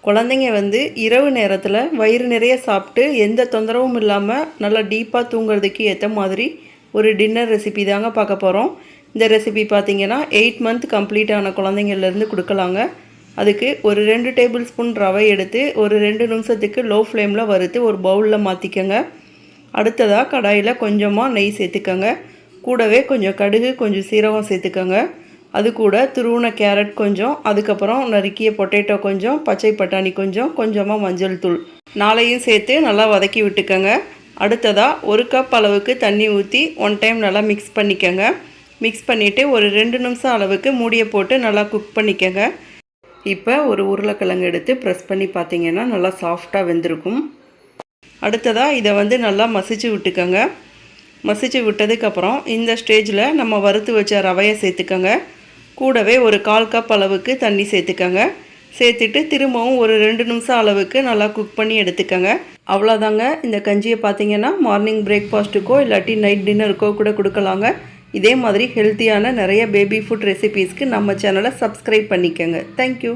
குழந்தைங்க வந்து இரவு நேரத்தில் வயிறு நிறைய சாப்பிட்டு எந்த தொந்தரவும் இல்லாமல் நல்லா டீப்பாக தூங்குறதுக்கு ஏற்ற மாதிரி ஒரு டின்னர் ரெசிபி தாங்க பார்க்க போகிறோம். இந்த ரெசிபி பார்த்திங்கன்னா 8 மந்த் கம்ப்ளீட் ஆன குழந்தைங்கள்லேருந்து கொடுக்கலாங்க. அதுக்கு ஒரு 2 டேபிள் ஸ்பூன் ரவை எடுத்து ஒரு 2 நிமிஷத்துக்கு லோ ஃப்ளேமில் வறுத்து ஒரு பவுலில் மாற்றிக்கோங்க. அடுத்ததாக கடாயில் கொஞ்சமாக நெய் சேர்த்துக்கோங்க. கூடவே கொஞ்சம் கடுகு, கொஞ்சம் சீரகம் சேர்த்துக்கோங்க. அது கூட துருவின கேரட் கொஞ்சம், அதுக்கப்புறம் நறுக்கிய பொட்டேட்டோ கொஞ்சம், பச்சை பட்டாணி கொஞ்சம், கொஞ்சமாக மஞ்சள் தூள் 4ஐயும் சேர்த்து நல்லா வதக்கி விட்டுக்கோங்க. அடுத்ததாக 1 கப் அளவுக்கு தண்ணி ஊற்றி 1 டைம் நல்லா மிக்ஸ் பண்ணிக்கோங்க. மிக்ஸ் பண்ணிவிட்டு ஒரு 2 நிமிஷம் அளவுக்கு மூடியை போட்டு நல்லா குக் பண்ணிக்கோங்க. இப்போ ஒரு உருளைக்கிழங்கு எடுத்து ப்ரெஸ் பண்ணி பார்த்தீங்கன்னா நல்லா சாஃப்டாக வெந்திருக்கும். அடுத்ததாக இதை வந்து நல்லா மசிச்சு விட்டுக்கோங்க. மசிச்சு விட்டதுக்கப்புறம் இந்த ஸ்டேஜில் நம்ம வறுத்து வச்ச ரவையை சேர்த்துக்கோங்க. கூடவே ஒரு 1/4 கப் அளவுக்கு தண்ணி சேர்த்துக்கோங்க. சேர்த்துட்டு திரும்பவும் ஒரு 2 நிமிஷம் அளவுக்கு நல்லா குக் பண்ணி எடுத்துக்கோங்க. அவ்வளோதாங்க. இந்த கஞ்சியை பார்த்தீங்கன்னா மார்னிங் பிரேக்ஃபாஸ்ட்டுக்கோ இல்லாட்டி நைட் டின்னருக்கோ கூட கொடுக்கலாங்க. இதே மாதிரி ஹெல்த்தியான நிறைய பேபி ஃபுட் ரெசிபீஸ்க்கு நம்ம சேனலை சப்ஸ்கிரைப் பண்ணிக்கோங்க. தேங்க்யூ.